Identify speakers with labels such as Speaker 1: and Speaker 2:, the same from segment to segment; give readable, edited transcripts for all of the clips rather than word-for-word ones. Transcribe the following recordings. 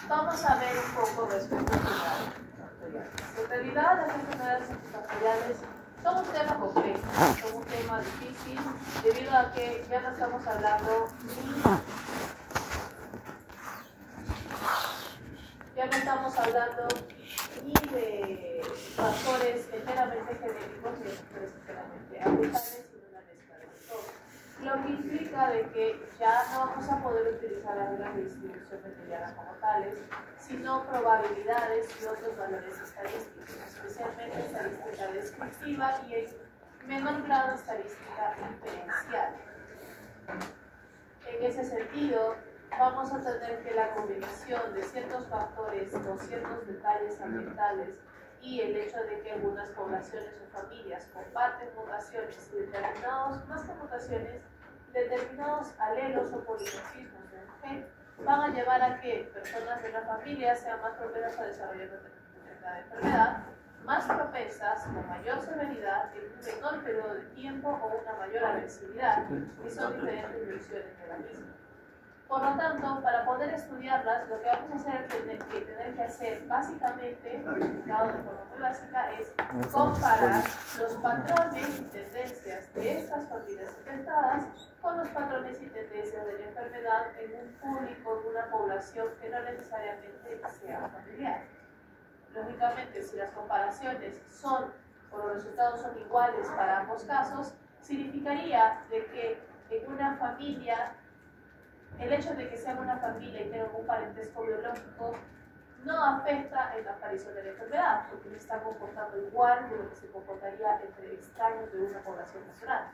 Speaker 1: Vamos a ver un poco respecto a las en realidad, las enfermedades multifactoriales son un tema complejo, son un tema difícil, debido a que ya no estamos hablando ni de factores enteramente genéticos ni de factores enteramente ambientales, sino una mezcla de todo. Lo que implica de que ya no vamos a poder utilizar las reglas de distribución mendeliana como tales, sino probabilidades y otros valores estadísticos, especialmente estadística descriptiva y en menor grado estadística inferencial. En ese sentido, vamos a tener que la combinación de ciertos factores o ciertos detalles ambientales y el hecho de que algunas poblaciones o familias comparten mutaciones y más que mutaciones, determinados alelos o polimorfismos de un gen van a llevar a que personas de la familia sean más propensas a desarrollar determinada enfermedad, más propensas, con mayor severidad, en un menor periodo de tiempo o una mayor agresividad, y son diferentes versiones de la misma. Por lo tanto, para poder estudiarlas, lo que vamos a hacer, tener que hacer básicamente, explicado de forma muy básica, es comparar los patrones y tendencias de estas familias infectadas con los patrones y tendencias de la enfermedad en un público, en una población que no necesariamente sea familiar. Lógicamente, si las comparaciones son, o los resultados son iguales para ambos casos, significaría de que en una familia, el hecho de que sean una familia y tengan un parentesco biológico no afecta en la aparición de la enfermedad, porque se está comportando igual de lo que se comportaría entre extraños de una población natural.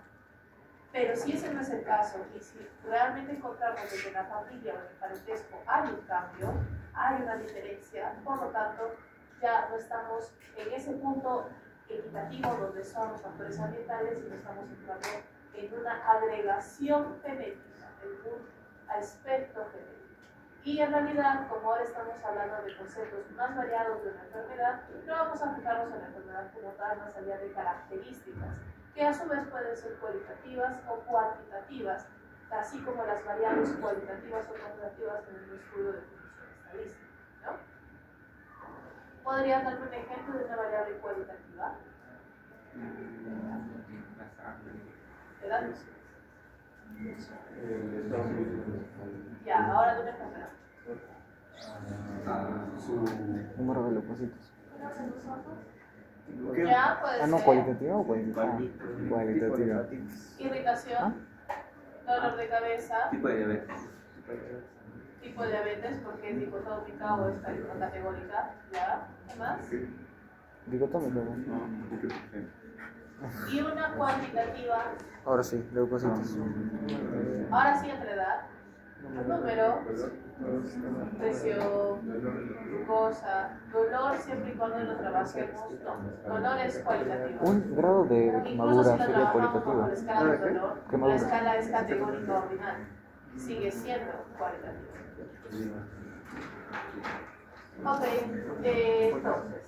Speaker 1: Pero si ese no es el caso, y si realmente encontramos que en la familia o en el parentesco hay un cambio, hay una diferencia, por lo tanto, ya no estamos en ese punto equitativo donde son los factores ambientales, sino estamos entrando en una agregación genética, en un aspecto genético. Y en realidad, como ahora estamos hablando de conceptos más variados de una enfermedad, no vamos a fijarnos en la enfermedad como tal, más allá de características, que a su vez pueden ser cualitativas o cuantitativas, así como las variables cualitativas o cuantitativas en un estudio de función estadística, ¿no? ¿Podrías darme un ejemplo de una variable cualitativa? ¿Edad? Ya, ahora de una enfermedad.
Speaker 2: Su número de leucocitos.
Speaker 1: Ya, puede ser.
Speaker 2: No, cualitativa o cuantitativa. Cualitativa.
Speaker 1: Irritación, dolor de cabeza.
Speaker 3: Tipo de diabetes.
Speaker 1: Tipo de diabetes, porque es dicotómica o es categórica. ¿Ya? ¿Qué más?
Speaker 2: Dicotómica, ¿no?
Speaker 1: Y una cuantitativa.
Speaker 2: Ahora sí, leucocitos.
Speaker 1: Ahora sí, entre edad. Número, presión, glucosa, dolor siempre y cuando lo trabajemos. No, dolor es cualitativo.
Speaker 2: Un grado de
Speaker 1: Incluso
Speaker 2: quemadura
Speaker 1: si lo
Speaker 2: sería
Speaker 1: trabajamos como
Speaker 2: cualitativo.
Speaker 1: la escala de dolor, la
Speaker 2: Quemadura.
Speaker 1: escala es categórica ordinal. Sigue siendo cualitativa. Ok, entonces,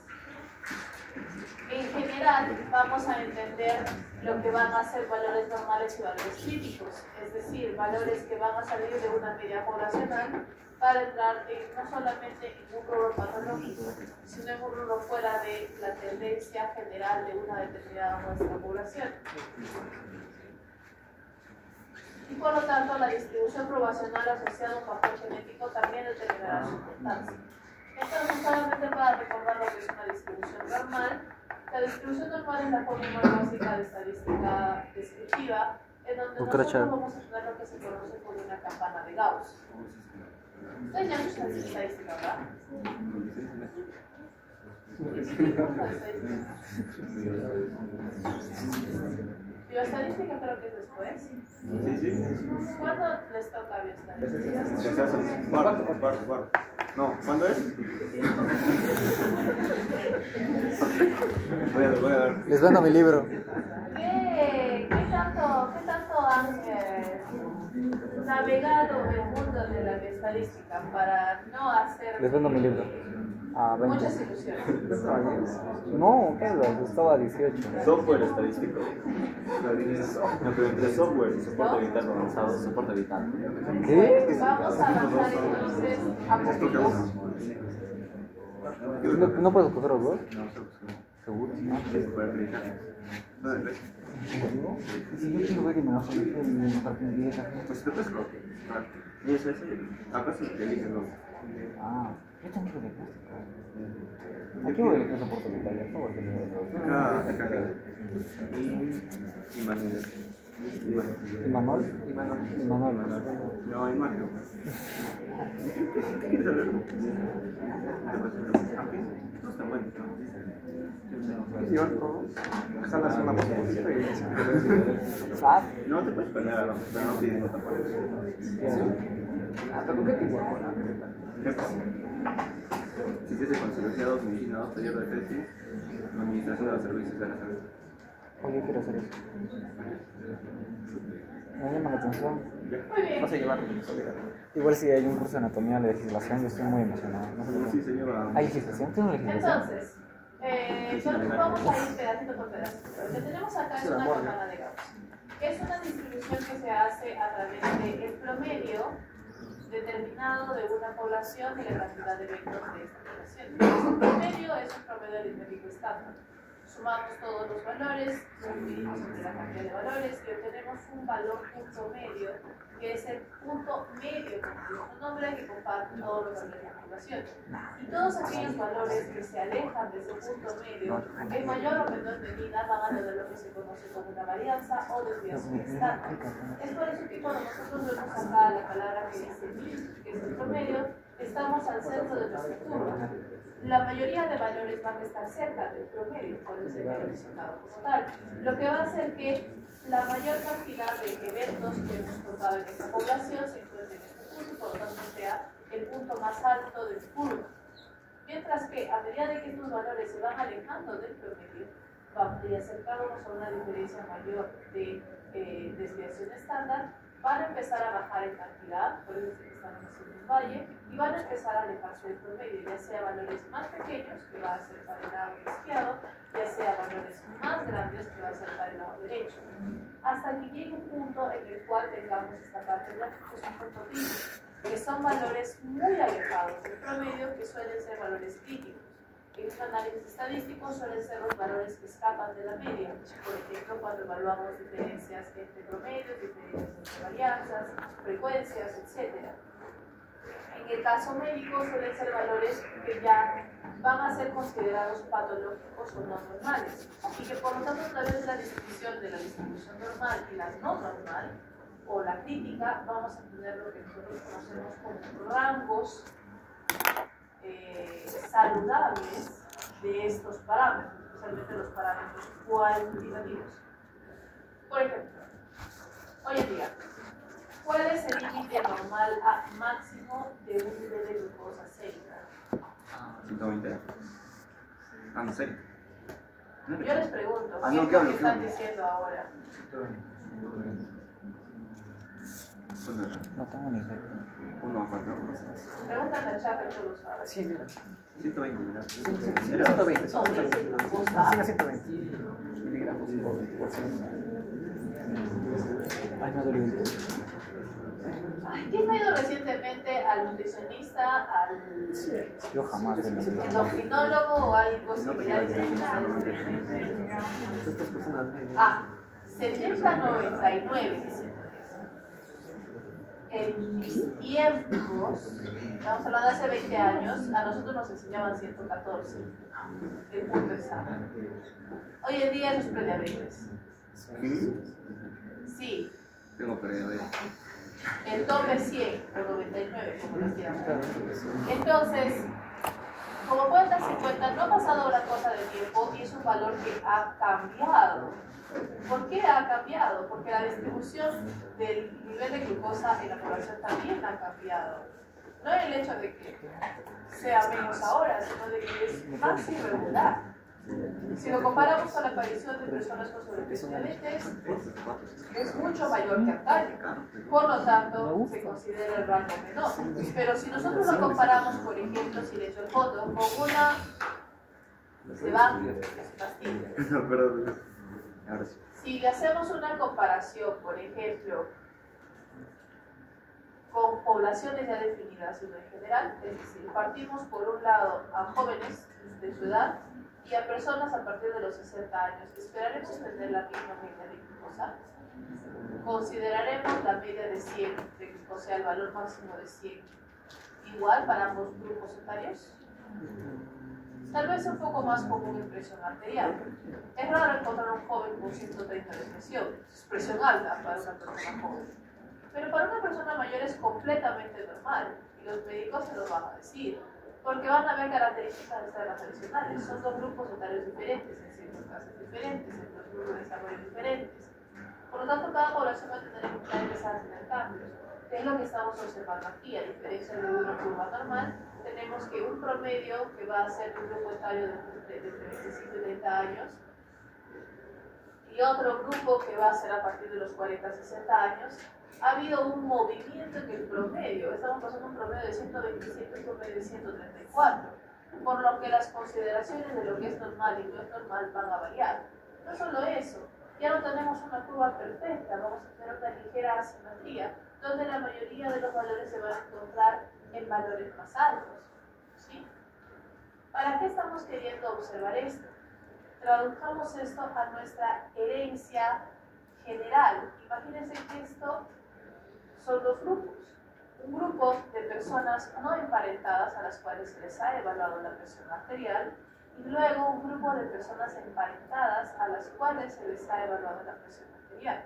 Speaker 1: en general vamos a entender lo que van a ser valores normales y valores críticos, es decir, valores que van a salir de una media poblacional para entrar no solamente en un rubro patológico, sino en un rubro fuera de la tendencia general de una determinada muestra de población. Y por lo tanto, la distribución probacional asociada a un factor genético también determinará su importancia. Entonces, solamente para recordar lo que es una distribución normal, la distribución normal es la forma más básica de estadística descriptiva, en donde nosotros vamos a tener lo que se conoce como una campana de Gauss. Ustedes ya escuchan estadística, ¿verdad? Bioestadística creo que es después.
Speaker 3: Sí.
Speaker 1: ¿Cuándo les toca bioestadística?
Speaker 3: Cuarto. No, ¿cuándo es? Voy a ver.
Speaker 2: Les vendo mi libro.
Speaker 1: ¿Qué tanto han navegado el mundo de la bioestadística para no hacer...
Speaker 2: Les vendo mi libro. A 20.
Speaker 1: Muchas ilusiones.
Speaker 2: No, ¿qué hablas? Estaba a 18.
Speaker 3: Software estadístico. No, pero entre software y soporte vital avanzado, soporte vital.
Speaker 2: ¿Qué?
Speaker 1: Vamos a avanzar entonces a poquitos.
Speaker 2: ¿No puedes coger los dos?
Speaker 3: No,
Speaker 2: ¿Seguro? No.
Speaker 3: ¿Dónde ves?
Speaker 2: Si yo quiero ver y me bajo mi parte de
Speaker 3: Pues te pesco. Y eso es. ¿Acaso te eliges los?
Speaker 2: Ah, yo también quiero de plástico. Aquí voy a elegir soporte de Italia. No voy a tener los
Speaker 3: Ah, te cagas. Y Manuel.
Speaker 2: ¿Y Manuel? ¿Y Manuel?
Speaker 3: No, y Mario. ¿Qué quieres saber? No está bueno, ¿no?
Speaker 4: Llevar todo, jalas una posibilidad y
Speaker 2: ¿Sab?
Speaker 3: No te puedes poner a la pero no tienes otra parte.
Speaker 4: hasta con qué tipo de
Speaker 3: Si te con cirugía, medicina, 2 taller de tesis, administración de los servicios de la salud.
Speaker 2: Oye, quiero hacer eso. Me llama la atención.
Speaker 1: Muy bien.
Speaker 4: vas a llevar.
Speaker 2: Igual si hay un curso de anatomía de legislación, yo estoy muy emocionado. No sé por
Speaker 3: Sí,
Speaker 2: qué.
Speaker 3: se lleva.
Speaker 2: ¿Hay legislación? ¿Tiene una legislación?
Speaker 1: Entonces, vamos a ir pedacito por pedacito. Lo que tenemos acá es una campana de Gauss, que es una distribución que se hace a través del promedio determinado de una población y la cantidad de eventos de esta población. Entonces, el promedio es un promedio aritmético estándar. Sumamos todos los valores, dividimos entre la cantidad de valores y obtenemos un valor punto medio, que es el punto medio, como su nombre, que comparte todos los valores de la población. Y todos aquellos valores que se alejan de ese punto medio, en mayor o menor medida van a tener lo que se conoce como una varianza o desviación estándar. Es por eso que cuando nosotros vemos acá la palabra que dice mean, que es el promedio, estamos al centro de nuestra curva. La mayoría de valores van a estar cerca del promedio, por eso el resultado como tal. Lo que va a hacer que la mayor cantidad de eventos que hemos contado en esta población se encuentren en este punto, por lo tanto sea el punto más alto del curva. Mientras que a medida de que estos valores se van alejando del promedio, vamos y acercándonos a una diferencia mayor de desviación estándar, van a empezar a bajar en cantidad, por eso es que estamos haciendo un valle, y van a empezar a alejarse del promedio, ya sea valores más pequeños, que va a ser para el lado izquierdo, ya sea valores más grandes, que va a ser para el lado derecho. Hasta que llegue un punto en el cual tengamos esta parte de la que es un punto crítico, que son valores muy alejados del promedio, que suelen ser valores críticos. En un análisis estadístico suelen ser los valores que escapan de la media, por ejemplo, cuando evaluamos diferencias entre promedios, diferencias entre varianzas, frecuencias, etc. En el caso médico suelen ser valores que ya van a ser considerados patológicos o no normales, y que por lo tanto a través de la distribución normal y la no normal, o la crítica, vamos a tener lo que nosotros conocemos como rangos saludables de estos parámetros, especialmente los parámetros cuantitativos. Por ejemplo, hoy en día, ¿cuál es el límite normal a máximo de un nivel de glucosa sérica?
Speaker 3: 120. Ah, no sé.
Speaker 1: Yo les pregunto,
Speaker 3: Ah,
Speaker 1: ¿qué
Speaker 3: no,
Speaker 1: es
Speaker 3: ¿qué
Speaker 1: lo
Speaker 3: hablo?
Speaker 1: que están diciendo ahora?
Speaker 2: No tengo ni idea.
Speaker 3: Uno a cuatro.
Speaker 1: Pregúntale al chat, que lo sabe.
Speaker 4: Sí, mira.
Speaker 3: 120, ¿verdad?
Speaker 4: 120.
Speaker 1: Son de glucosa.
Speaker 4: Sí, a 120 miligramos por ciento.
Speaker 2: Ay, me ha dolido el pelo.
Speaker 1: Ay, ¿quién ha ido recientemente al nutricionista, al
Speaker 2: Yo jamás de mi vida.
Speaker 1: endocrinólogo o algo similar? Ah, 70-99, dice. En mis tiempos, estamos hablando de hace 20 años, a nosotros nos enseñaban 114, el punto exacto. Hoy en día es prediabetes. Sí,
Speaker 3: Tengo prediabetes.
Speaker 1: el tope es 100 o 99, como lo quieran ver. Entonces, como pueden darse cuenta, no ha pasado una cosa de tiempo y es un valor que ha cambiado. ¿Por qué ha cambiado? Porque la distribución del nivel de glucosa en la población también ha cambiado. No el hecho de que sea menos ahora, sino de que es más irregular. Si lo comparamos con la aparición de personas con sobrepeso y diabetes, es mucho mayor que antaño. Por lo tanto, se considera el rango menor. Pero si nosotros lo comparamos, por ejemplo, si les doy fotos con una se van y se fastidian.
Speaker 4: No, perdón. Ahora sí.
Speaker 1: Si le hacemos una comparación, por ejemplo, con poblaciones ya definidas en general, es decir, partimos por un lado a jóvenes de su edad y a personas a partir de los 60 años, ¿esperaremos tener la misma media de glucosa? Consideraremos la media de 100, o sea, el valor máximo de 100, igual para ambos grupos etarios. Tal vez un poco más común en presión arterial. Es raro encontrar un joven con 130 de presión, es presión alta para una persona joven. Pero para una persona mayor es completamente normal, y los médicos se lo van a decir, porque van a ver características externas adicionales. Son dos grupos etarios diferentes, en circunstancias diferentes, en dos grupos de desarrollo diferentes. Por lo tanto, cada población va a tener que empezar a tener cambios. ¿Qué es lo que estamos observando aquí? A diferencia de una curva normal, tenemos que un promedio que va a ser un grupo etario de entre 25 y 30 años, y otro grupo que va a ser a partir de los 40 a 60 años, ha habido un movimiento en el promedio. Estamos pasando un promedio de 127 a un promedio de 134, por lo que las consideraciones de lo que es normal y no es normal van a variar. No solo eso, ya no tenemos una curva perfecta, vamos a tener una ligera asimetría, donde la mayoría de los valores se van a encontrar en valores más altos. ¿Sí? ¿Para qué estamos queriendo observar esto? Tradujamos esto a nuestra herencia general. Imagínense que esto son dos grupos. Un grupo de personas no emparentadas a las cuales se les ha evaluado la presión arterial, y luego un grupo de personas emparentadas a las cuales se les ha evaluado la presión arterial.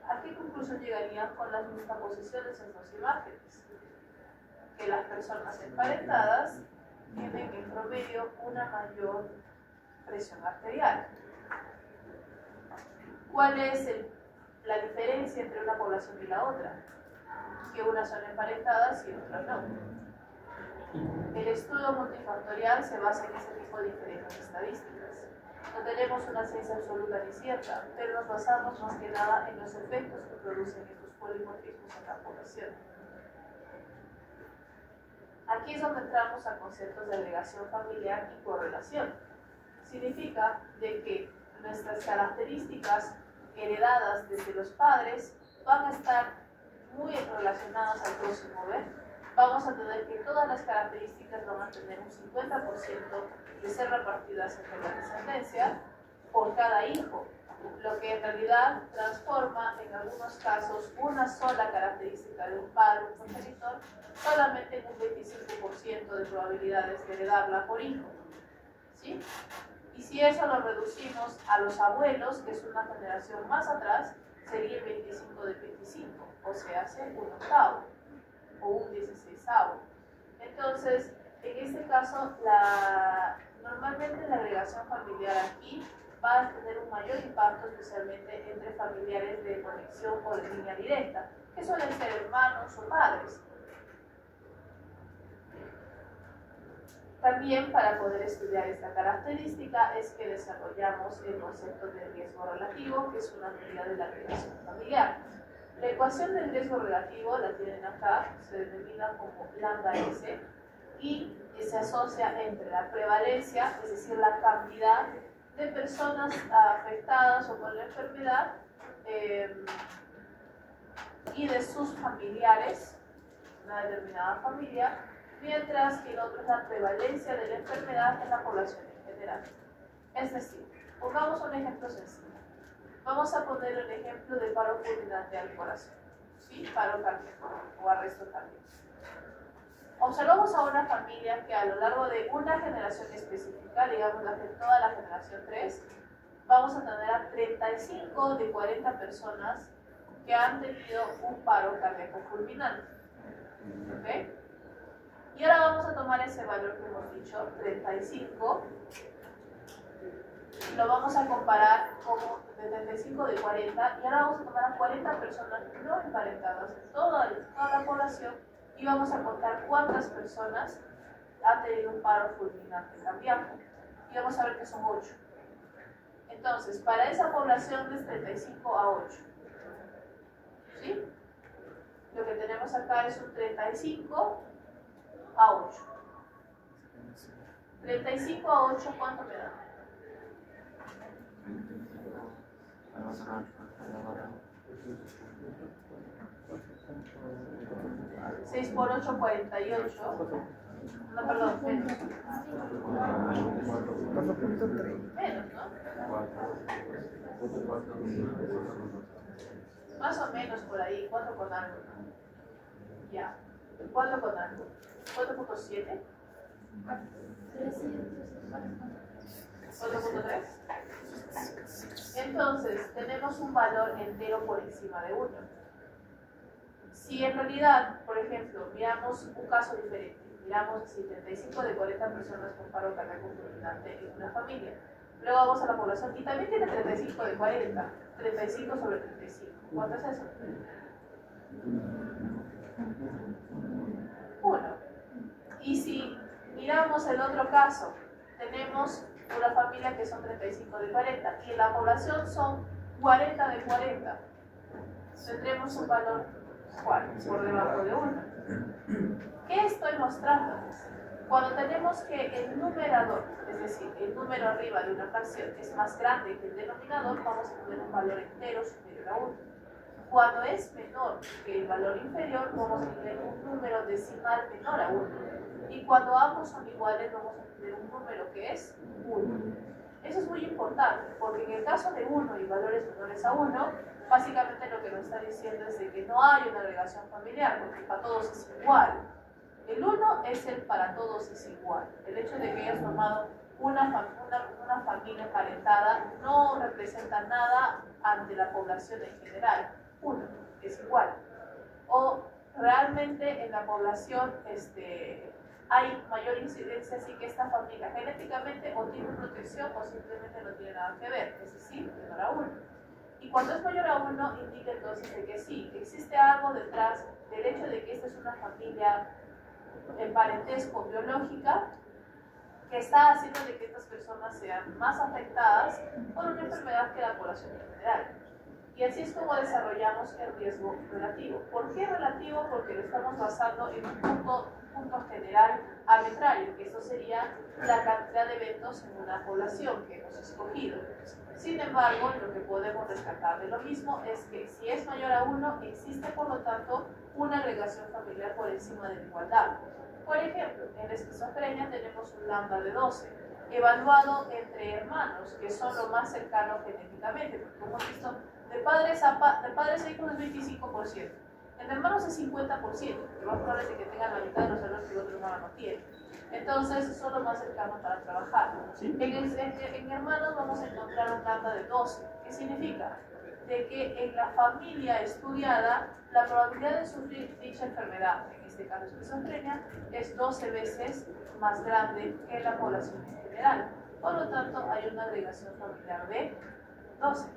Speaker 1: ¿A qué conclusión llegarían con las justaposiciones en dos imágenes? Que las personas emparentadas tienen en promedio una mayor presión arterial. ¿Cuál es la diferencia entre una población y la otra? Que unas son emparentadas y otras no. El estudio multifactorial se basa en este tipo de diferencias estadísticas. No tenemos una ciencia absoluta ni cierta, pero nos basamos más que nada en los efectos que producen estos polimorfismos en la población. Aquí es donde entramos a conceptos de agregación familiar y correlación. Significa de que nuestras características heredadas desde los padres van a estar muy relacionadas al próximo ver. Vamos a tener que todas las características van a tener un 50% de ser repartidas entre la descendencia por cada hijo, lo que en realidad transforma en algunos casos una sola característica de un padre o un progenitor solamente en un 25% de probabilidades de heredarla por hijo. ¿Sí? Y si eso lo reducimos a los abuelos, que es una generación más atrás, sería el 25 de 25, o sea, hace un octavo o un 16avo. Entonces, en este caso, normalmente la agregación familiar aquí va a tener un mayor impacto, especialmente entre familiares de conexión o de línea directa, que suelen ser hermanos o padres. También para poder estudiar esta característica es que desarrollamos el concepto de riesgo relativo, que es una medida de la agregación familiar. La ecuación del riesgo relativo la tienen acá, se denomina como lambda S, y se asocia entre la prevalencia, es decir, la cantidad de personas afectadas o con la enfermedad y de sus familiares, una determinada familia, mientras que el otro es la prevalencia de la enfermedad en la población en general. Es decir, pongamos un ejemplo sencillo. Vamos a poner el ejemplo de paro fulminante al corazón, ¿sí? Paro cardíaco o arresto cardíaco. Observamos a una familia que a lo largo de una generación específica, digamos toda la generación 3, vamos a tener a 35 de 40 personas que han tenido un paro cardíaco fulminante. ¿Okay? Y ahora vamos a tomar ese valor que hemos dicho, 35, y lo vamos a comparar como de 35 de 40, y ahora vamos a tomar a 40 personas no emparentadas en toda la población, y vamos a contar cuántas personas han tenido un paro fulminante cardíaco, y vamos a ver que son 8. Entonces, para esa población es 35 a 8. ¿Sí? Lo que tenemos acá es un 35 a 8. 35 a 8, ¿cuánto me da? 6 por 8, 48. No, perdón, menos.
Speaker 4: 4.3.
Speaker 1: Menos, ¿no? Más o menos por ahí, 4 con algo. Ya, 4 con algo. 4.7. 4.3. Entonces, tenemos un valor entero por encima de 1. Si en realidad, por ejemplo, miramos un caso diferente, miramos si 35 de 40 personas con paro cardíaco fulminante en una familia, luego vamos a la población y también tiene 35 de 40, 35 sobre 35. ¿Cuánto es eso? 1. Y si miramos el otro caso, tenemos una familia que son 35 de 40 y en la población son 40 de 40, tendremos un valor, ¿cuál? Por debajo de 1. ¿Qué estoy mostrando? Cuando tenemos que el numerador, es decir, el número arriba de una fracción es más grande que el denominador, vamos a tener un valor entero superior a 1. Cuando es menor que el valor inferior, vamos a tener un número decimal menor a 1. Y cuando ambos son iguales, vamos a tener un número que es 1. Eso es muy importante, porque en el caso de 1 y valores menores a 1, básicamente lo que nos está diciendo es de que no hay una agregación familiar, porque para todos es igual. El 1 es el para todos es igual. El hecho de que hayas formado una familia emparentada no representa nada ante la población en general. 1 es igual. O realmente en la población hay mayor incidencia, así que esta familia genéticamente o tiene protección o simplemente no tiene nada que ver, es decir, menor a 1. Y cuando es mayor a 1, indica entonces de que sí, que existe algo detrás del hecho de que esta es una familia en parentesco biológica que está haciendo de que estas personas sean más afectadas por una enfermedad que la población en general. Y así es como desarrollamos el riesgo relativo. ¿Por qué relativo? Porque lo estamos basando en un punto general arbitrario, que eso sería la cantidad de eventos en una población que hemos escogido. Sin embargo, lo que podemos rescatar de lo mismo es que si es mayor a 1, existe por lo tanto una agregación familiar por encima de la igualdad. Por ejemplo, en la esquizofrenia tenemos un lambda de 12, evaluado entre hermanos, que son lo más cercano genéticamente, porque como hemos visto, de padres a hijos es 25%, entre hermanos es 50%, que va a probable de que tengan la mitad de los errores que otro hermano no tiene. Entonces, son lo más cercano para trabajar. En hermanos vamos a encontrar un lambda de 12. ¿Qué significa? De que en la familia estudiada, la probabilidad de sufrir dicha enfermedad, en este caso esquizofrenia, es 12 veces más grande que en la población en general. Por lo tanto, hay una agregación familiar de 12.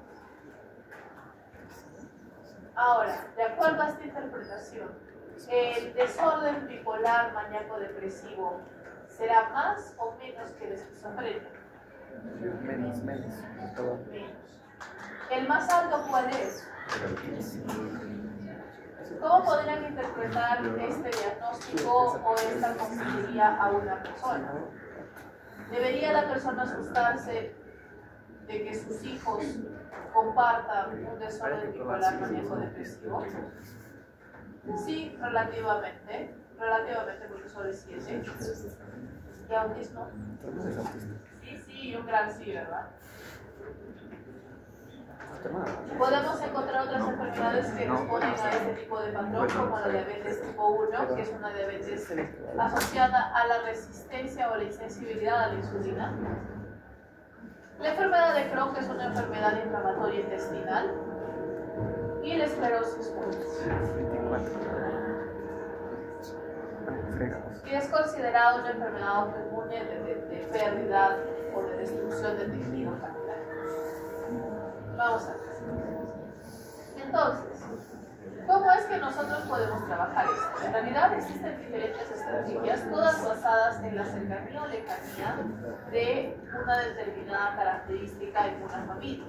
Speaker 1: Ahora, de acuerdo a esta interpretación, ¿el desorden bipolar maníaco-depresivo será más o menos que la esquizofrenia?
Speaker 4: Menos.
Speaker 1: Menos. ¿El más alto cuál es? ¿Cómo podrían interpretar este diagnóstico o esta consejería a una persona? ¿Debería la persona asustarse de que sus hijos compartan un desorden bipolar maníaco-depresivo? Sí, relativamente porque solo es 7. ¿Y autismo? Sí, un gran sí, ¿verdad? Podemos encontrar otras enfermedades que responden a este tipo de patrón, como la diabetes tipo 1, que es una diabetes asociada a la resistencia o la insensibilidad a la insulina. La enfermedad de Crohn, que es una enfermedad inflamatoria intestinal. Y la esclerosis múltiple, que es considerada una enfermedad autoinmune de pérdida o de destrucción de tejido capilar. Vamos a ver. Entonces, ¿Cómo es que nosotros podemos trabajar esto? En realidad existen diferentes estrategias, todas basadas en la cercanía o lejanía de una determinada característica en una familia.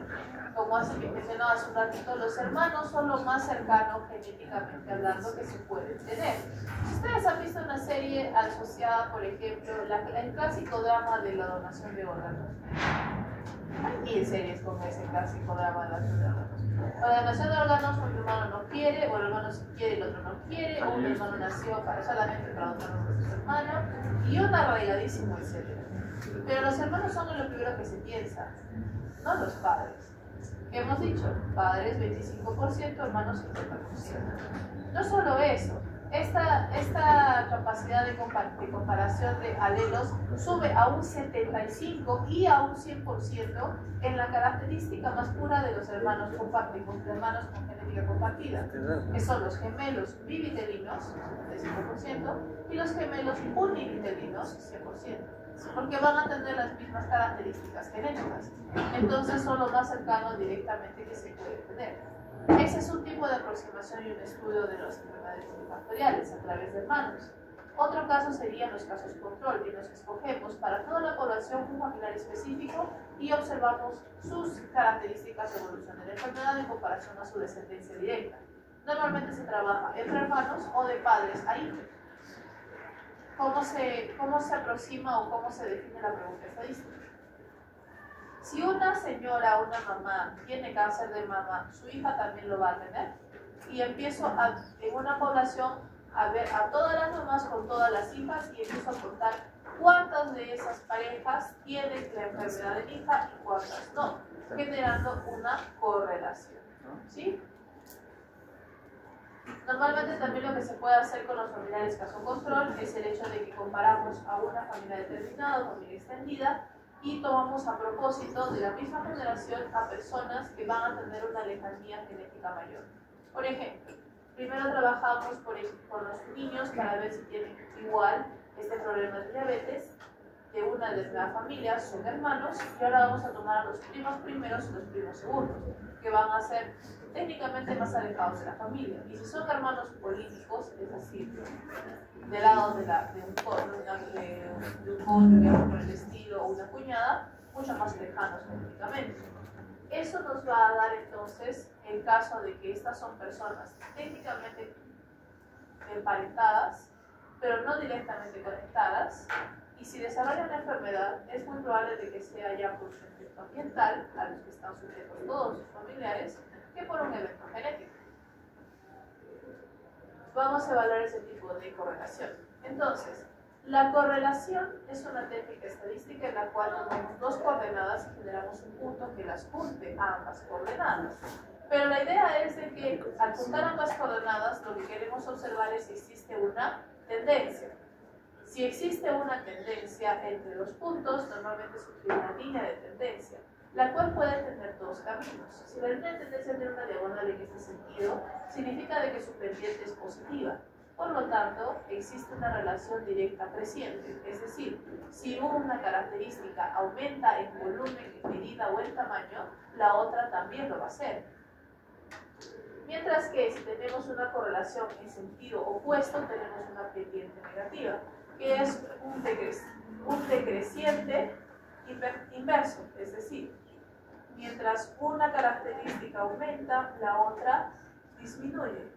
Speaker 1: Como hace mencionado hace un ratito, los hermanos son lo más cercano genéticamente hablando que se pueden tener. Si ustedes han visto una serie asociada, por ejemplo, el clásico drama de la donación de órganos. Hay 10 series con ese clásico drama de la donación de órganos. La donación de órganos, un hermano no quiere, o el hermano sí quiere y el otro no quiere, o un hermano nació solamente para donar a su hermano, y un arraigadísimo, etc. Pero los hermanos son lo primero que se piensa, no los padres. ¿Qué hemos dicho? Padres 25%, hermanos 50%. No solo eso, esta capacidad de comparación de alelos sube a un 75% y a un 100% en la característica más pura de los hermanos compartidos, de hermanos con genética compartida, que son los gemelos bivitelinos, 75%, y los gemelos univitelinos, 100%, porque van a tener las mismas características genéticas. Entonces son lo más cercano directamente que se puede tener. Ese es un tipo de aproximación y un estudio de las enfermedades multifactoriales a través de hermanos. Otro caso serían los casos control, que nos escogemos para toda la población un familiar específico y observamos sus características de evolución de la enfermedad en comparación a su descendencia directa. Normalmente se trabaja entre hermanos o de padres a hijos. ¿Cómo se aproxima o cómo se define la pregunta estadística? Si una señora o una mamá tiene cáncer de mama, su hija también lo va a tener. Y empiezo en una población a ver a todas las mamás con todas las hijas y empiezo a contar cuántas de esas parejas tienen la enfermedad de mi hija y cuántas no, generando una correlación. ¿Sí? Normalmente también lo que se puede hacer con los familiares caso control es el hecho de que comparamos a una familia determinada o familia extendida y tomamos a propósito de la misma generación a personas que van a tener una lejanía genética mayor. Por ejemplo, primero trabajamos con los niños para ver si tienen igual este problema de diabetes de una de las familias, son hermanos, y ahora vamos a tomar a los primos primeros y los primos segundos, que van a ser técnicamente más alejados de la familia. Y si son hermanos políticos, es decir, del lado de un cónyuge por el estilo o una cuñada, mucho más lejanos genéticamente. Eso nos va a dar entonces el caso de que estas son personas técnicamente emparentadas, pero no directamente conectadas, y si desarrollan la enfermedad, es muy probable de que sea ya por un efecto ambiental, a los que están sujetos todos sus familiares, que por un evento genético. Vamos a evaluar ese tipo de correlación. Entonces, la correlación es una técnica estadística en la cual tomamos dos coordenadas y generamos un punto que las junte a ambas coordenadas. Pero la idea es de que al juntar ambas coordenadas, lo que queremos observar es si existe una tendencia. Si existe una tendencia entre los puntos, normalmente surge una línea de tendencia, la cual puede tener dos caminos. Si la línea de tendencia tiene una diagonal en este sentido, significa de que su pendiente es positiva. Por lo tanto, existe una relación directa creciente, es decir, si una característica aumenta en volumen, en medida o en tamaño, la otra también lo va a hacer. Mientras que si tenemos una correlación en sentido opuesto, tenemos una pendiente negativa, que es un decreciente inverso, es decir, mientras una característica aumenta, la otra disminuye.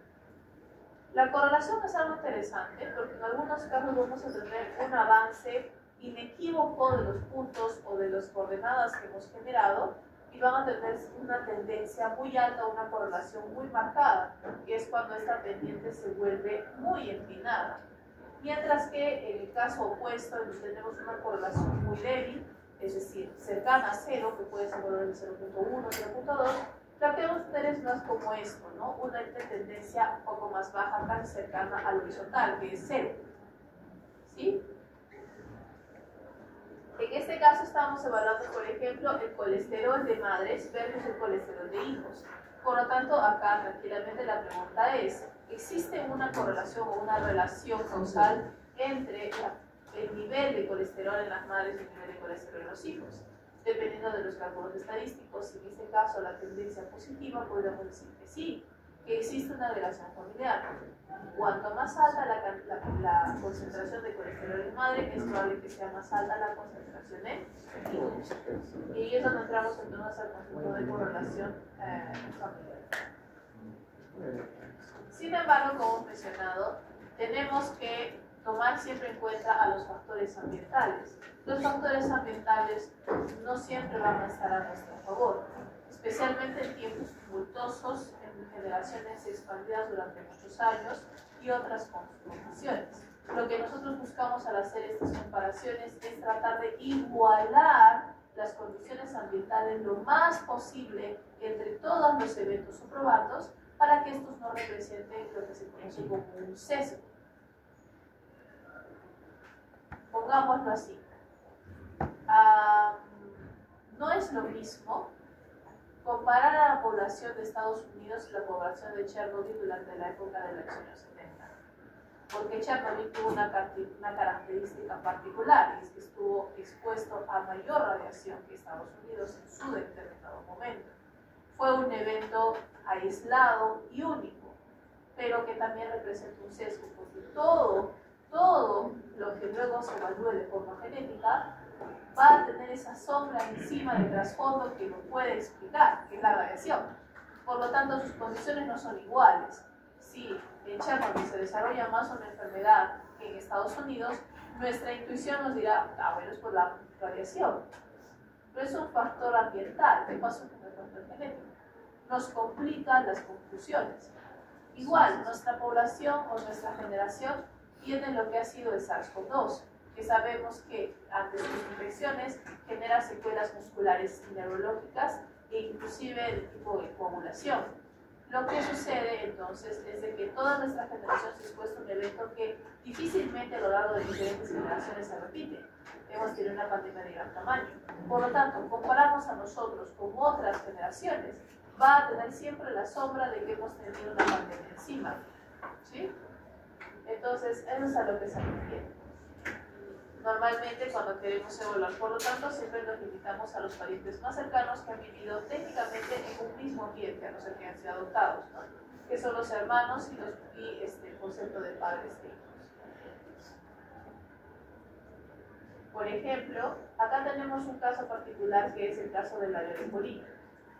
Speaker 1: La correlación es algo interesante porque en algunos casos vamos a tener un avance inequívoco de los puntos o de las coordenadas que hemos generado y van a tener una tendencia muy alta, una correlación muy marcada, que es cuando esta pendiente se vuelve muy empinada. Mientras que en el caso opuesto, en donde tenemos una correlación muy débil, es decir, cercana a cero, que puede ser valor de 0.1, 0.2, lo que vamos a tener es más como esto, ¿no? Una tendencia un poco más baja, casi cercana al horizontal, que es cero. ¿Sí? En este caso estamos evaluando, por ejemplo, el colesterol de madres versus el colesterol de hijos. Por lo tanto, acá tranquilamente la pregunta es, ¿existe una correlación o una relación causal entre el nivel de colesterol en las madres y el nivel de colesterol en los hijos? Dependiendo de los cálculos estadísticos, si en este caso la tendencia positiva, podríamos decir que sí, que existe una relación familiar. Cuanto más alta la concentración de colesterol en madre, es probable que sea más alta la concentración en hijos. Y ahí es donde entramos entonces al concepto de correlación familiar. Sin embargo, como mencionado, tenemos que tomar siempre en cuenta a los factores ambientales. Los factores ambientales no siempre van a estar a nuestro favor, especialmente en tiempos tumultuosos, en generaciones expandidas durante muchos años y otras condiciones. Lo que nosotros buscamos al hacer estas comparaciones es tratar de igualar las condiciones ambientales lo más posible entre todos los eventos o probandos para que estos no representen lo que se conoce como un sesgo. Pongámoslo así. No es lo mismo comparar a la población de Estados Unidos y la población de Chernobyl durante la época de los años 70. Porque Chernobyl tuvo una característica particular, y es que estuvo expuesto a mayor radiación que Estados Unidos en su determinado momento. Fue un evento aislado y único, pero que también representa un sesgo, porque todo lo que luego se evalúe de forma genética va a tener esa sombra encima del trasfondo que lo puede explicar, que es la radiación. Por lo tanto, sus condiciones no son iguales. Si en Chernobyl se desarrolla más una enfermedad que en Estados Unidos, nuestra intuición nos dirá, bueno, es por la radiación. Pero es un factor ambiental, ¿qué pasó con el factor genético? Nos complican las conclusiones. Igual, nuestra población o nuestra generación tiene lo que ha sido el SARS-CoV-2, que sabemos que ante sus infecciones genera secuelas musculares y neurológicas e inclusive de tipo de coagulación. Lo que sucede entonces es de que toda nuestra generación se ha expuesto a un evento que difícilmente a lo largo de diferentes generaciones se repite. Hemos tenido una pandemia de gran tamaño. Por lo tanto, compararnos a nosotros con otras generaciones va a tener siempre la sombra de que hemos tenido una pandemia encima. ¿Sí? Entonces, eso es a lo que se refiere. Normalmente cuando queremos evaluar, por lo tanto, siempre nos limitamos a los parientes más cercanos que han vivido técnicamente en un mismo ambiente, a no ser que han sido adoptados, ¿no? Que son los hermanos y el concepto de padres e hijos. Por ejemplo, acá tenemos un caso particular que es el caso de la lepolina.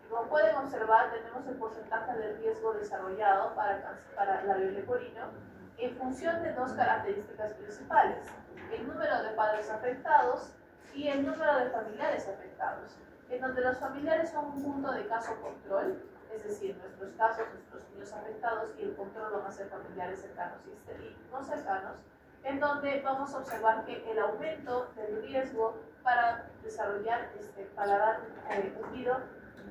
Speaker 1: Como pueden observar, tenemos el porcentaje de riesgo desarrollado para la lepolina en función de dos características principales: el número de padres afectados y el número de familiares afectados, en donde los familiares son un punto de caso control, es decir, nuestros casos, nuestros niños afectados, y el control van a ser familiares cercanos y no cercanos, en donde vamos a observar que el aumento del riesgo para desarrollar paladar hundido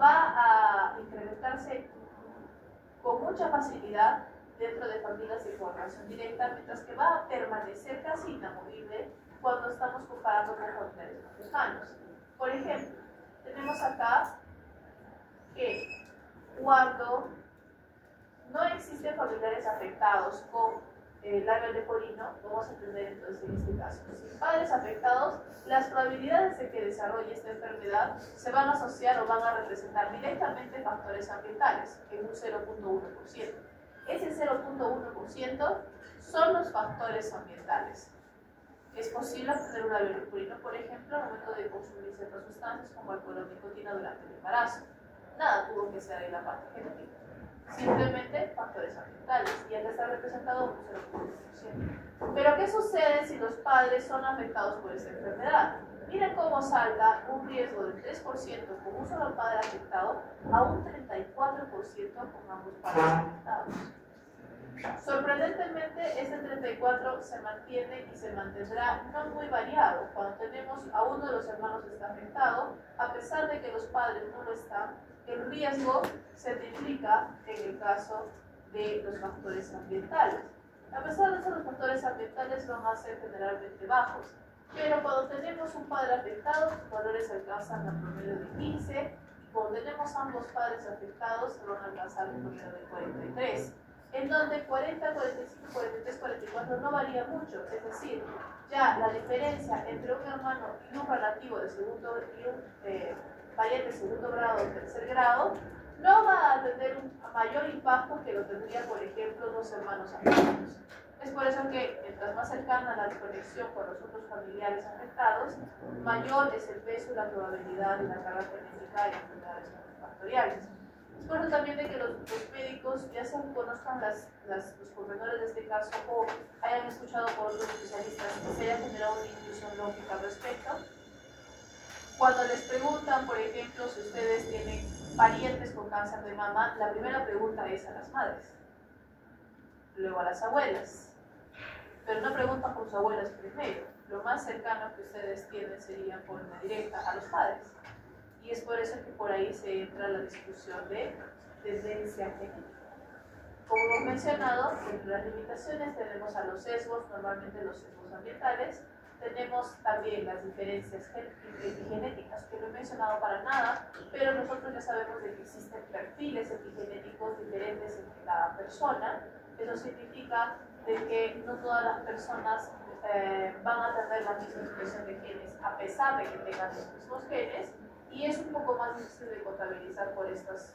Speaker 1: va a incrementarse con mucha facilidad dentro de familias de correlación directa, mientras que va a permanecer casi inamovible cuando estamos comparando con familiares más lejanos. Por ejemplo, tenemos acá que cuando no existen familiares afectados con labio leporino, vamos a entender entonces en este caso, sin padres afectados, las probabilidades de que desarrolle esta enfermedad se van a asociar o van a representar directamente factores ambientales en un 0.1%. Ese 0.1% son los factores ambientales. Es posible obtener un labio leporino, por ejemplo, al momento de consumir ciertas sustancias como alcohol o nicotina durante el embarazo. Nada tuvo que ser en la parte genética. Simplemente factores ambientales, y acá está representado un 0.1%. Pero ¿qué sucede si los padres son afectados por esta enfermedad? Miren cómo salta un riesgo del 3% con un solo padre afectado a un 34% con ambos padres afectados. Sorprendentemente, este 34 se mantiene y se mantendrá no muy variado. Cuando tenemos a uno de los hermanos que está afectado, a pesar de que los padres no lo están, el riesgo se triplica en el caso de los factores ambientales. A pesar de eso, los factores ambientales van a ser generalmente bajos, pero cuando tenemos un padre afectado, los valores alcanzan el promedio de 15, y cuando tenemos ambos padres afectados, se van a alcanzar un promedio de 43, en donde 40, 45, 43, 44 no varía mucho. Es decir, ya la diferencia entre un hermano y un relativo de segundo y un pariente de segundo grado o tercer grado no va a tener un mayor impacto que lo tendría, por ejemplo, dos hermanos afectados. Es por eso que mientras más cercana la desconexión con los otros familiares afectados, mayor es el peso y la probabilidad de la carga genética de enfermedades factoriales. Es por eso también de que los médicos ya se conozcan los pormenores de este caso o hayan escuchado por otros especialistas que se haya generado una intuición lógica al respecto. Cuando les preguntan, por ejemplo, si ustedes tienen parientes con cáncer de mama, la primera pregunta es a las madres, luego a las abuelas. Pero no preguntan por sus abuelas primero. Lo más cercano que ustedes tienen sería por una directa a los padres. Y es por eso que por ahí se entra la discusión de tendencia genética. Como hemos mencionado, entre las limitaciones tenemos a los sesgos, normalmente los sesgos ambientales. Tenemos también las diferencias epigenéticas, que no he mencionado para nada, pero nosotros ya sabemos de que existen perfiles epigenéticos diferentes entre cada persona. Eso significa de que no todas las personas van a tener la misma expresión de genes a pesar de que tengan los mismos genes, y es un poco más difícil de contabilizar por estas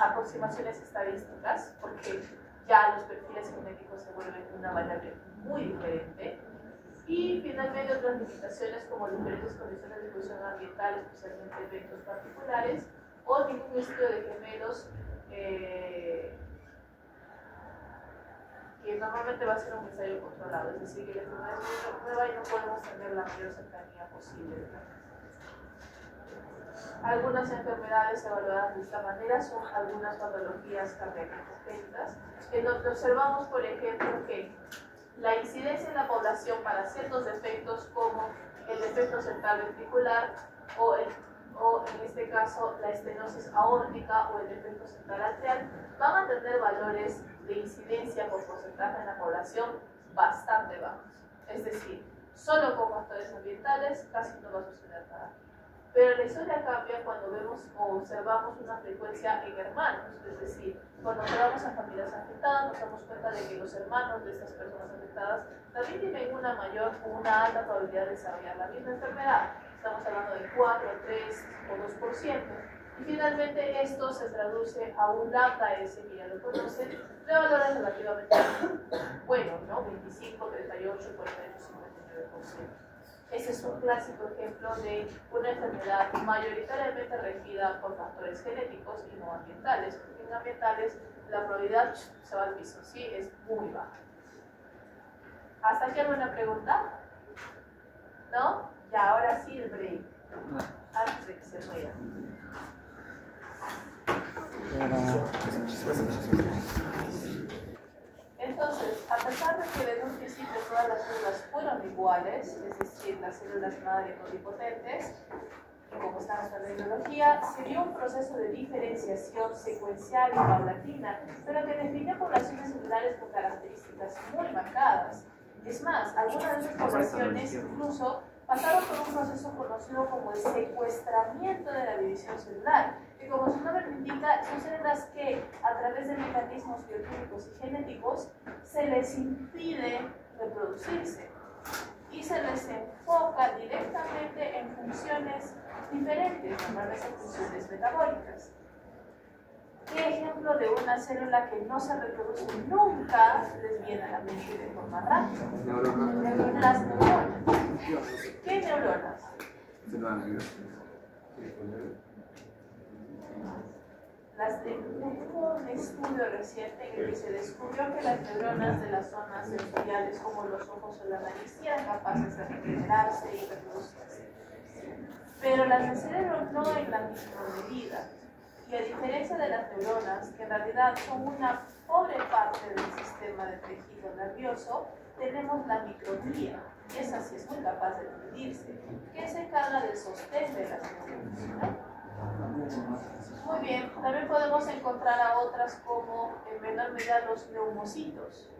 Speaker 1: aproximaciones estadísticas, porque ya los perfiles genéticos se vuelven una variable muy diferente. Y finalmente otras limitaciones como diferentes condiciones de exposición ambiental, especialmente eventos particulares, o ningún estudio de gemelos que normalmente va a ser un ensayo controlado, es decir, que la enfermedad es muy nueva y no podemos tener la mayor cercanía posible. Algunas enfermedades evaluadas de esta manera son algunas patologías cardíacas congénitas, en donde observamos, por ejemplo, que la incidencia en la población para ciertos defectos como el defecto central ventricular o en este caso la estenosis aórtica o el defecto central atrial van a tener valores de incidencia por porcentaje en la población bastante bajos. Es decir, solo con factores ambientales casi no va a suceder nada. Pero la historia cambia cuando vemos o observamos una frecuencia en hermanos, es decir, cuando observamos a familias afectadas nos damos cuenta de que los hermanos de estas personas afectadas también tienen una alta probabilidad de desarrollar la misma enfermedad. Estamos hablando de 4, 3 o 2%. Y finalmente esto se traduce a un lambda S, que ya lo conocen, de valores relativamente buenos, ¿no? 25, 38, 48, 59%. Ese es un clásico ejemplo de una enfermedad mayoritariamente regida por factores genéticos y no ambientales, porque en ambientales la probabilidad se va al piso, sí, es muy baja. ¿Hasta aquí alguna pregunta? ¿No? Ya, ahora sí el break, antes de que se muera. Entonces, a pesar de que desde un principio todas las células fueron iguales, es decir, las células madre pluripotentes, como está en nuestra biología, se vio un proceso de diferenciación secuencial y paulatina, pero que definió poblaciones celulares con características muy marcadas. Es más, algunas de esas poblaciones incluso pasaron por un proceso conocido como el secuestramiento de la división celular, que como su nombre lo indica, son células que a través de mecanismos bioquímicos y genéticos se les impide reproducirse y se les enfoca directamente en funciones diferentes, normalmente funciones metabólicas. ¿Qué ejemplo de una célula que no se reproduce nunca les viene a la mente de forma rápida? Las neuronas. ¿Qué neuronas? Hubo un estudio reciente en el que se descubrió que las neuronas de las zonas sensoriales como los ojos o la nariz eran capaces de regenerarse y reproducirse, pero las del cerebro no en la misma medida. Y a diferencia de las neuronas, que en realidad son una pobre parte del sistema de tejido nervioso, tenemos la microglía, y esa sí es muy capaz de dividirse, que se encarga del sostén de las neuronas, ¿no? Muy bien, también podemos encontrar a otras como en menor medida los neumocitos.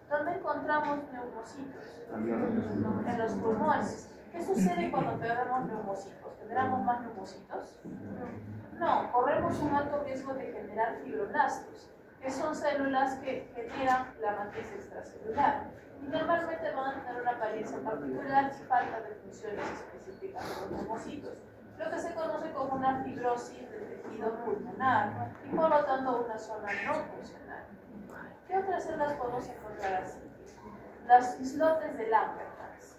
Speaker 1: ¿Dónde encontramos neumocitos? En los pulmones. ¿Qué sucede cuando perdemos neumocitos? ¿Generamos más neumocitos? No, corremos un alto riesgo de generar fibroblastos, que son células que generan la matriz extracelular. Y normalmente van a tener una apariencia particular y falta de funciones específicas de los neumocitos. lo que se conoce como una fibrosis del tejido pulmonar y por lo tanto una zona no funcional. ¿Qué otras células podemos encontrar así? Las islotes de Langerhans.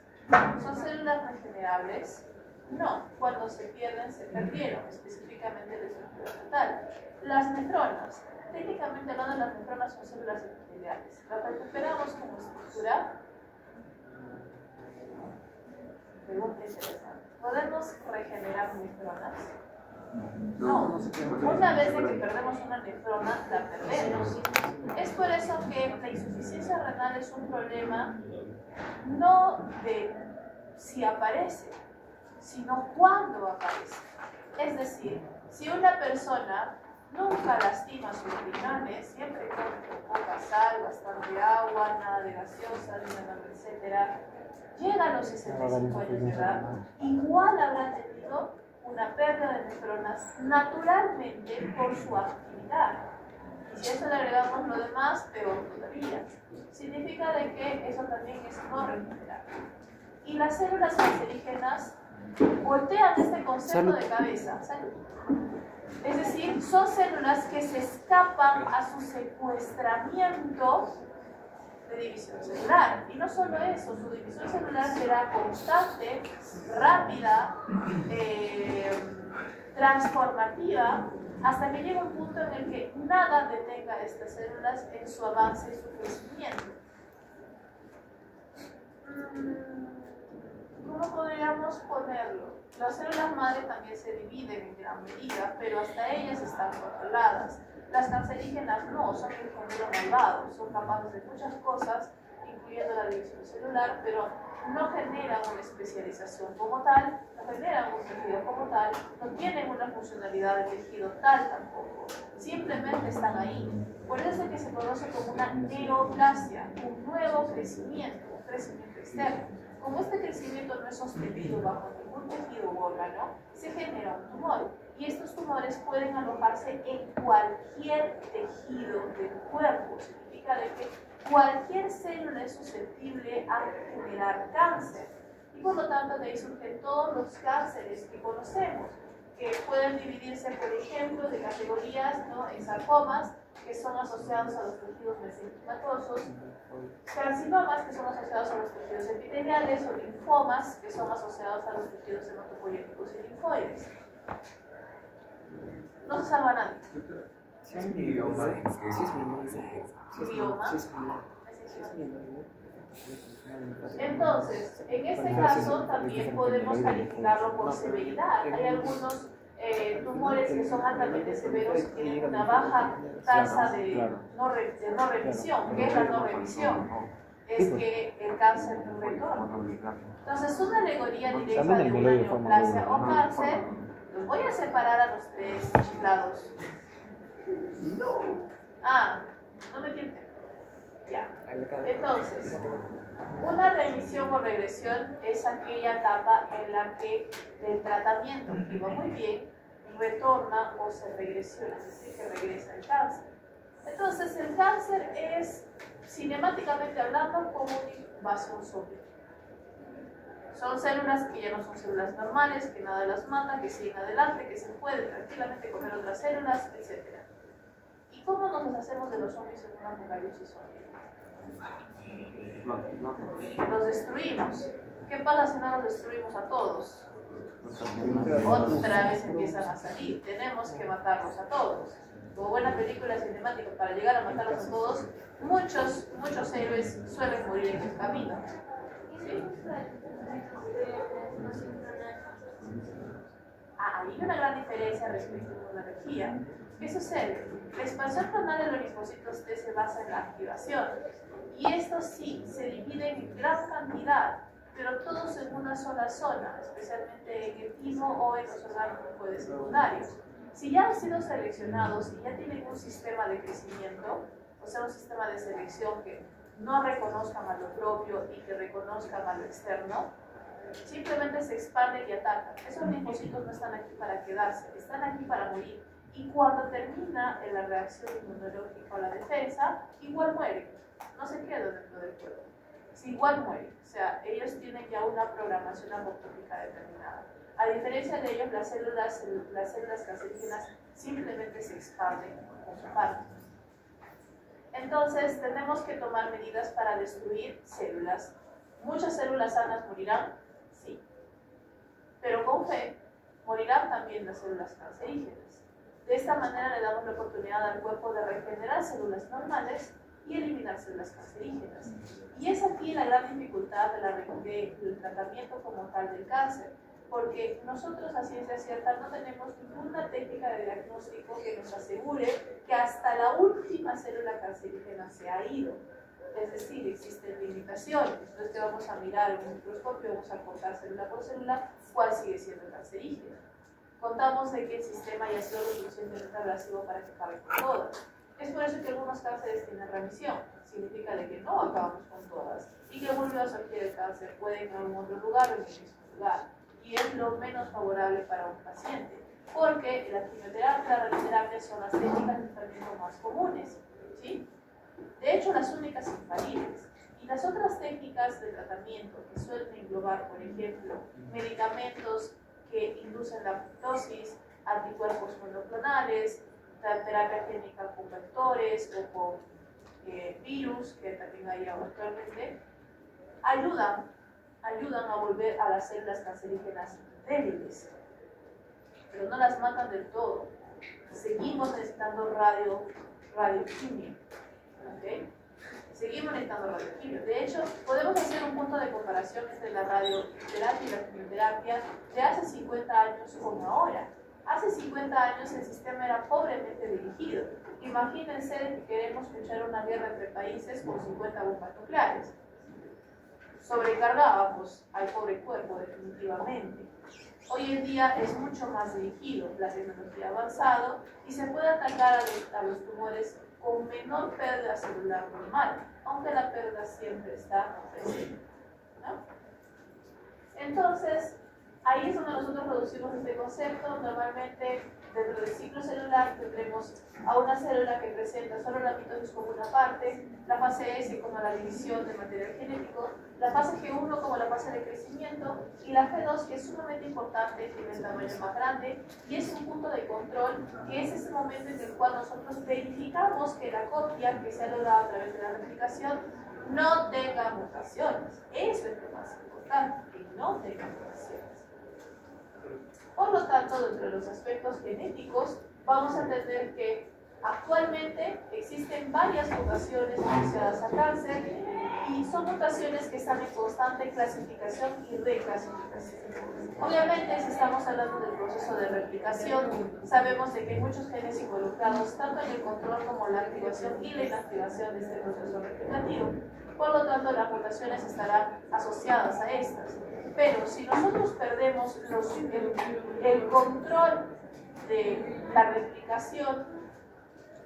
Speaker 1: ¿Son células regenerables? No, cuando se pierden, se perdieron, específicamente la estructura total. Las nefronas. Técnicamente hablando, las nefronas son células epiteliales. Las recuperamos como estructura. Pregunta interesante. ¿Podemos regenerar nefronas? No. Una vez de que perdemos una nefrona, la perdemos. Es por eso que la insuficiencia renal es un problema no de si aparece, sino cuándo aparece. Es decir, si una persona nunca lastima sus riñones, siempre come con poca sal, bastante agua, nada de gaseosa, etc., llega a los 65 años de edad, igual habrá tenido una pérdida de nefronas naturalmente por su actividad. Y si a eso le agregamos lo demás, peor todavía. Significa de que eso también es no recuperable. Y las células cancerígenas voltean este concepto de cabeza. ¿Salud? Es decir, son células que se escapan a su secuestramiento de división celular. Y no solo eso, su división celular será constante, rápida, transformativa, hasta que llega un punto en el que nada detenga a estas células en su avance y su crecimiento. ¿Cómo podríamos ponerlo? Las células madre también se dividen en gran medida, pero hasta ellas están controladas. Las cancerígenas no, son el gemelo malvado, son capaces de muchas cosas, incluyendo la división celular, pero no generan una especialización como tal, no generan un tejido como tal, no tienen una funcionalidad de tejido tal tampoco, simplemente están ahí. Por eso es que se conoce como una neoplasia, un nuevo crecimiento, un crecimiento externo. Como este crecimiento no es sostenido bajo ningún tejido u órgano, se genera un tumor. Y estos tumores pueden alojarse en cualquier tejido del cuerpo. Significa de que cualquier célula es susceptible a generar cáncer. Y por lo tanto de ahí surgen todos los cánceres que conocemos, que pueden dividirse, por ejemplo, de categorías, ¿no?, en sarcomas, que son asociados a los tejidos mesenquimatosos, carcinomas, que son asociados a los tejidos epiteliales, o linfomas, que son asociados a los tejidos hematopoyéticos y linfoides. No se salva nadie. Bioma. Entonces, en este caso también podemos calificarlo por severidad. Hay algunos tumores que son altamente severos y tienen una baja tasa de no remisión. ¿Qué es la no remisión? Es que el cáncer no retorna. Entonces, una alegoría directa de una neoplasia o cáncer, los voy a separar a los tres chiflados. No me entienden. Ya. Entonces, una remisión o regresión es aquella etapa en la que el tratamiento, que va muy bien, retorna o se regresiona, es decir, que regresa el cáncer. Entonces, el cáncer es, cinemáticamente hablando, como una invasión zombie. Son células que ya no son células normales, que nada las mata, que siguen adelante, que se pueden tranquilamente comer otras células, etc. ¿Y cómo nos deshacemos de los zombies en una apocalipsis zombie? Los destruimos. ¿Qué pasa si no los destruimos a todos? Otra vez empiezan a salir. Tenemos que matarlos a todos. Como buena película cinemática, para llegar a matarlos a todos, muchos héroes suelen morir en el camino. ¿Sí? Hay una gran diferencia respecto a la energía. ¿Qué sucede? La expansión clonal de los linfocitos T se basa en la activación. Y estos sí se dividen en gran cantidad, pero todos en una sola zona, especialmente en el timo o en los órganos secundarios. Si ya han sido seleccionados y ya tienen un sistema de crecimiento, o sea, un sistema de selección que no reconozcan a lo propio y que reconozcan a lo externo, simplemente se expanden y atacan. Esos linfocitos no están aquí para quedarse, están aquí para morir. Y cuando termina la reacción inmunológica o la defensa, igual mueren. No se quedan dentro del cuerpo. Si igual mueren. O sea, ellos tienen ya una programación apoptótica determinada. A diferencia de ellos, las células cancerígenas simplemente se expanden con su parte. Entonces, tenemos que tomar medidas para destruir células. ¿Muchas células sanas morirán? Sí. Pero con fe, morirán también las células cancerígenas. De esta manera le damos la oportunidad al cuerpo de regenerar células normales y eliminar células cancerígenas. Y es aquí la gran dificultad del tratamiento como tal del cáncer, porque nosotros a ciencia cierta no tenemos ninguna técnica de diagnóstico que nos asegure que hasta la última célula cancerígena se ha ido. Es decir, existen limitaciones. Entonces, ¿qué vamos a mirar en un microscopio? Vamos a contar célula por célula cuál sigue siendo cancerígena. Contamos de que el sistema ya ha sido lo suficientemente abrasivo para que acabe con todas. Es por eso que algunos cánceres tienen remisión. Significa de que no acabamos con todas y que vuelve a surgir el cáncer, puede en algún otro lugar o en el mismo lugar. Y es lo menos favorable para un paciente, porque la quimioterapia y la radioterapia son las técnicas de tratamiento más comunes, ¿sí? De hecho, las únicas infalibles. Y las otras técnicas de tratamiento que suelen englobar, por ejemplo, medicamentos que inducen la apoptosis, anticuerpos monoclonales, la terapia génica con vectores o con virus, que también hay actualmente, ayudan a volver a las células cancerígenas débiles, pero no las matan del todo. Seguimos necesitando radioquimia. ¿Okay? Seguimos necesitando radioquimia. De hecho, podemos hacer un punto de comparación entre la radioterapia y la quimioterapia de hace 50 años con ahora. Hace 50 años el sistema era pobremente dirigido. Imagínense que queremos luchar una guerra entre países con 50 bombas nucleares. Sobrecargábamos al pobre cuerpo definitivamente. Hoy en día es mucho más dirigido, la tecnología ha avanzado y se puede atacar a los tumores con menor pérdida celular normal, aunque la pérdida siempre está presente, ¿no? Entonces, ahí es donde nosotros reducimos este concepto. Normalmente, dentro del ciclo celular tendremos a una célula que presenta solo la mitosis como una parte, la fase S como la división del material genético, la fase G1 como la fase de crecimiento y la G2, que es sumamente importante, tiene el tamaño más grande y es un punto de control, que es ese momento en el cual nosotros verificamos que la copia que se ha logrado a través de la replicación no tenga mutaciones. Eso es lo más importante, que no tenga mutaciones. Por lo tanto, dentro de los aspectos genéticos, vamos a entender que actualmente existen varias mutaciones asociadas a cáncer y son mutaciones que están en constante clasificación y reclasificación. Obviamente, si estamos hablando del proceso de replicación, sabemos de que hay muchos genes involucrados tanto en el control como la activación y la inactivación de este proceso replicativo. Por lo tanto, las mutaciones estarán asociadas a estas. Pero si nosotros perdemos el control de la replicación,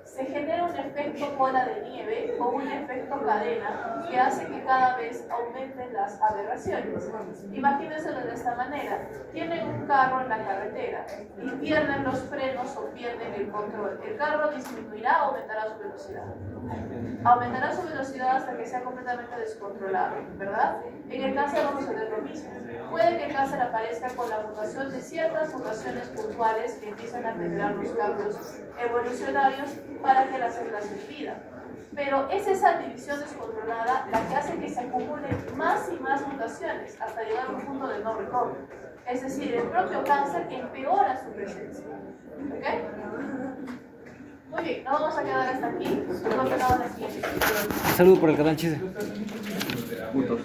Speaker 1: se genera un efecto bola de nieve o un efecto cadena que hace que cada vez aumenten las aberraciones. Imagínenselo de esta manera: tienen un carro en la carretera y pierden los frenos o pierden el control. El carro disminuirá o aumentará su velocidad. Aumentará su velocidad hasta que sea completamente descontrolado, ¿verdad? En el cáncer vamos a ver lo mismo. Puede que el cáncer aparezca con la mutación de ciertas mutaciones puntuales que empiezan a generar los cambios evolucionarios para que las células se dividan. Pero es esa división descontrolada la que hace que se acumulen más y más mutaciones hasta llegar a un punto de no retorno. Es decir, el propio cáncer empeora su presencia. ¿Ok? Muy bien, nos vamos a quedar hasta aquí. Nos vemos en la siguiente.
Speaker 2: Saludos por el canal Chise.
Speaker 3: Puntos.